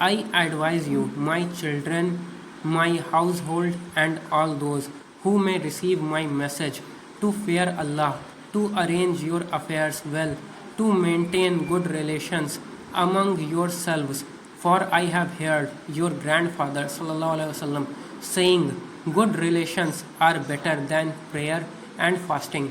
I advise you, my children, my household, and all those who may receive my message, to fear Allah, to arrange your affairs well, to maintain good relations among yourselves. For I have heard your grandfather sallallahu alaihi wasallam saying, good relations are better than prayer and fasting.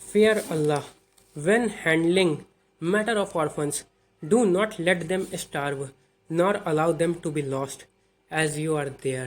Fear Allah when handling matter of orphans. Do not let them starve, nor allow them to be lost as you are there.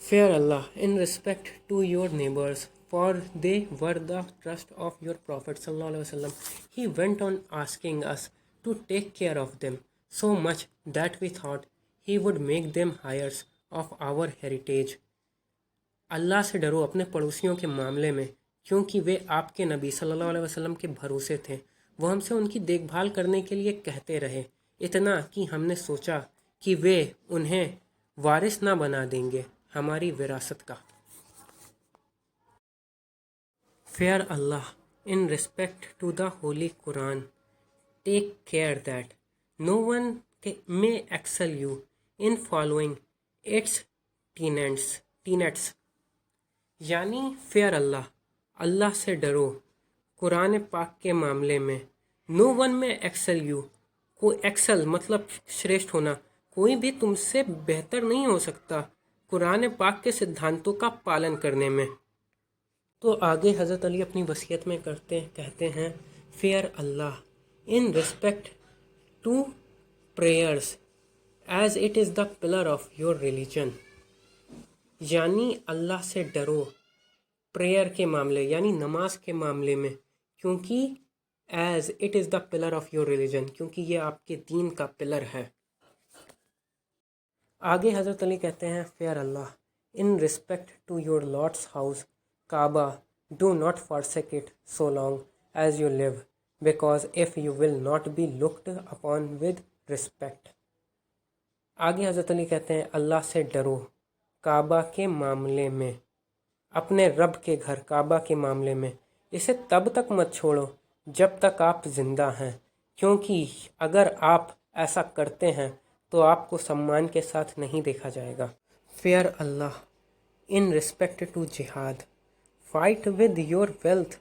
Fear Allah in respect to your neighbors, for they were the trust of your Prophet sallallahu alaihi wasallam. He went on asking us to take care of them so much that we thought he would make them heirs of our heritage. اللہ سے ڈرو اپنے پڑوسیوں کے معاملے میں، کیونکہ وہ آپ کے نبی صلی اللہ علیہ وسلم کے بھروسے تھے۔ وہ ہم سے ان کی دیکھ بھال کرنے کے لیے کہتے رہے، اتنا کہ ہم نے سوچا کہ وہ انہیں وارث نہ بنا دیں گے ہماری وراثت کا۔ Fear Allah in respect to the Holy Quran. Take care that no one may excel you in following its tenets. یعنی فیئر اللہ، اللہ سے ڈرو قرآن پاک کے معاملے میں۔ نو ون میں ایکسل یو، کو ایکسل مطلب شریشٹھ ہونا، کوئی بھی تم سے بہتر نہیں ہو سکتا قرآن پاک کے سدھانتوں کا پالن کرنے میں۔ تو آگے حضرت علی اپنی وصیت میں کہتے ہیں fear Allah in respect to prayers as it is the pillar of your religion, یعنی اللہ سے ڈرو پریئر کے معاملے یعنی نماز کے معاملے میں، کیونکہ as it is the pillar of your religion, کیونکہ یہ آپ کے دین کا پلر ہے۔ آگے حضرت علی کہتے ہیں fear Allah in respect to your lord's house Kaaba do not forsake it so long as you live, because if you will not be looked upon with respect. آگے حضرت علی کہتے ہیں اللہ سے ڈرو کعبہ کے معاملے میں، اپنے رب کے گھر کعبہ کے معاملے میں، اسے تب تک مت چھوڑو جب تک آپ زندہ ہیں، کیونکہ اگر آپ ایسا کرتے ہیں تو آپ کو سمان کے ساتھ نہیں دیکھا جائے گا۔ Fear Allah in respect to jihad, fight with your wealth,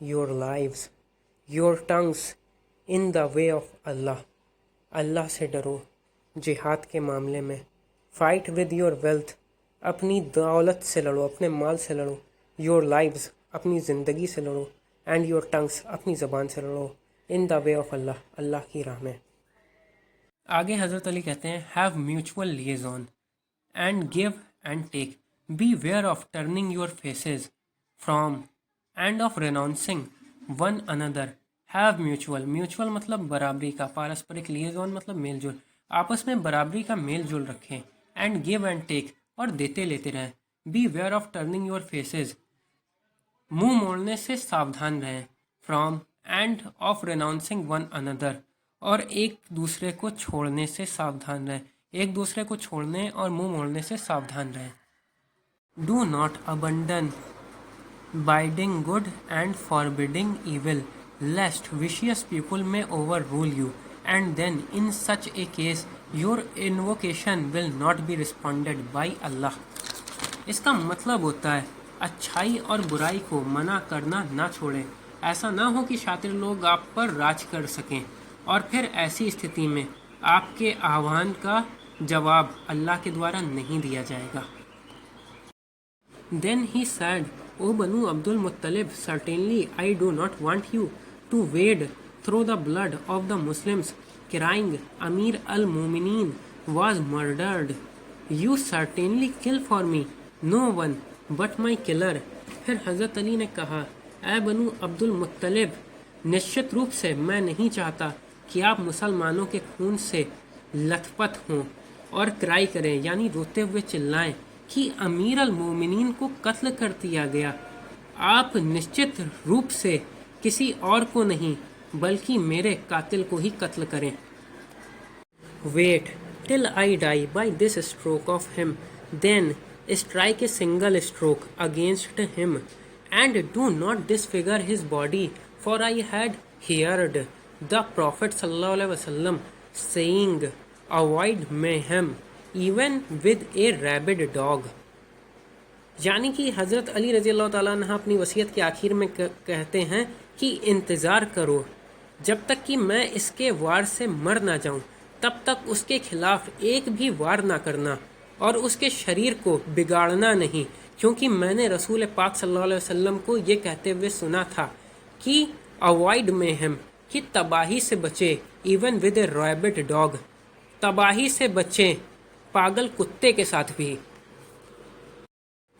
your lives, your tongues in the way of Allah. اللہ سے ڈرو جہاد کے معاملے میں، فائٹ ود یور ویلتھ، اپنی دولت سے لڑو، اپنے مال سے لڑو، یور لائفز، اپنی زندگی سے لڑو، اینڈ یور ٹنگس، اپنی زبان سے لڑو، ان دا وے آف اللہ، اللہ کی راہ میں۔ آگے حضرت علی کہتے ہیں have mutual liaison and give and take, be where of turning your faces from and of renouncing one another. Have mutual مطلب برابری کا، پارسپرک، لیزون مطلب میل جول، آپس میں برابری کا میل جول رکھیں، اینڈ گیو اینڈ ٹیک، اور دیتے لیتے رہیں، be where of turning your faces, منہ موڑنے سے ساودھان رہیں، from and of renouncing one another, اور ایک دوسرے کو چھوڑنے سے ساودھان رہیں، ایک دوسرے کو چھوڑنے اور منہ موڑنے سے ساودھان رہیں۔ Do not abandon bidding good and forbidding evil lest vicious people may overrule you and then in such a case your invocation will not be responded by Allah. اس کا مطلب ہوتا ہے اچھائی اور برائی کو منع کرنا نہ چھوڑیں، ایسا نہ ہو کہ شاطر لوگ آپ پر راج کر سکیں، اور پھر ایسی استھتی میں آپ کے آہوان کا جواب اللہ کے دوارا نہیں دیا جائے گا۔ Then he said, O Banu Abdul Muttalib, certainly I do not want you to wade through the blood of the Muslims, crying, Amir al-Mu'mineen was murdered. You certainly kill for me no one but my killer. پھر حضرت علی نے کہا اے بنو عبد المطلب، نشچت روپ سے میں نہیں چاہتا کہ آپ مسلمانوں کے خون سے لت پت ہوں اور کرائی کریں، یعنی روتے ہوئے چلائیں کہ امیر المومنین کو قتل کر دیا گیا۔ آپ نشچت روپ سے کسی اور کو نہیں بلکہ میرے قاتل کو ہی قتل کریں۔ Wait till I die by this stroke of him, then strike a single stroke against him, and do not disfigure his body, for I had heard the Prophet sallallahu alaihi wasallam saying, avoid mayhem even with a rabid dog. یعنی کہ حضرت علی رضی اللہ تعالیٰ عنہ اپنی وصیت کے آخر میں کہتے ہیں کہ انتظار کرو جب تک کہ میں اس کے وار سے مر نہ جاؤں، تب تک اس کے خلاف ایک بھی وار نہ کرنا اور اس کے شریر کو بگاڑنا نہیں، کیونکہ میں نے رسول پاک صلی اللہ علیہ وسلم کو یہ کہتے ہوئے سنا تھا کہ اوائڈ میہم، کہ تباہی سے بچے، even with a rabbit dog, تباہی سے بچیں پاگل کتے کے ساتھ بھی۔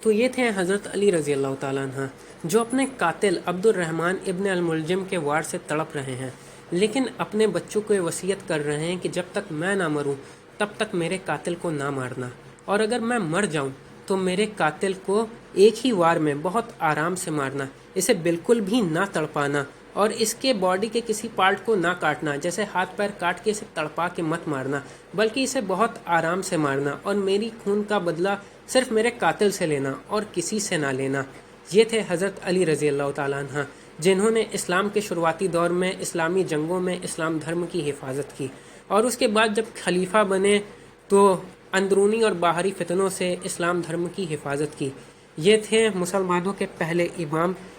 تو یہ تھے حضرت علی رضی اللہ تعالیٰ عنہ جو اپنے قاتل عبد الرحمن ابن الملجم کے وار سے تڑپ رہے ہیں، لیکن اپنے بچوں کو یہ وصیت کر رہے ہیں کہ جب تک میں نہ مروں تب تک میرے قاتل کو نہ مارنا۔ اور اگر میں مر جاؤں تو میرے قاتل کو ایک ہی وار میں بہت آرام سے مارنا، اسے بالکل بھی نہ تڑپانا اور اس کے باڈی کے کسی پارٹ کو نہ کاٹنا، جیسے ہاتھ پیر کاٹ کے اسے تڑپا کے مت مارنا، بلکہ اسے بہت آرام سے مارنا اور میری خون کا بدلہ صرف میرے قاتل سے لینا اور کسی سے نہ لینا۔ یہ تھے حضرت علی رضی اللہ تعالیٰ عنہ، جنہوں نے اسلام کے شروعاتی دور میں اسلامی جنگوں میں اسلام دھرم کی حفاظت کی، اور اس کے بعد جب خلیفہ بنے تو اندرونی اور باہری فتنوں سے اسلام دھرم کی حفاظت کی۔ یہ تھے مسلمانوں کے پہلے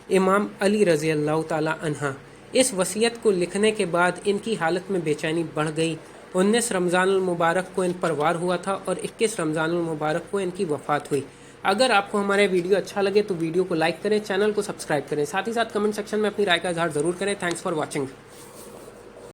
امام علی رضی اللہ تعالیٰ عنہ۔ اس وصیت کو لکھنے کے بعد ان کی حالت میں بے چینی بڑھ گئی۔ 19 رمضان المبارک کو ان پر وار ہوا تھا اور 21 رمضان المبارک کو ان کی وفات ہوئی۔ اگر آپ کو ہمارے ویڈیو اچھا لگے تو ویڈیو کو لائک کریں، چینل کو سبسکرائب کریں، ساتھ ہی ساتھ کمنٹ سیکشن میں اپنی رائے کا اظہار ضرور کریں۔ Thanks for watching.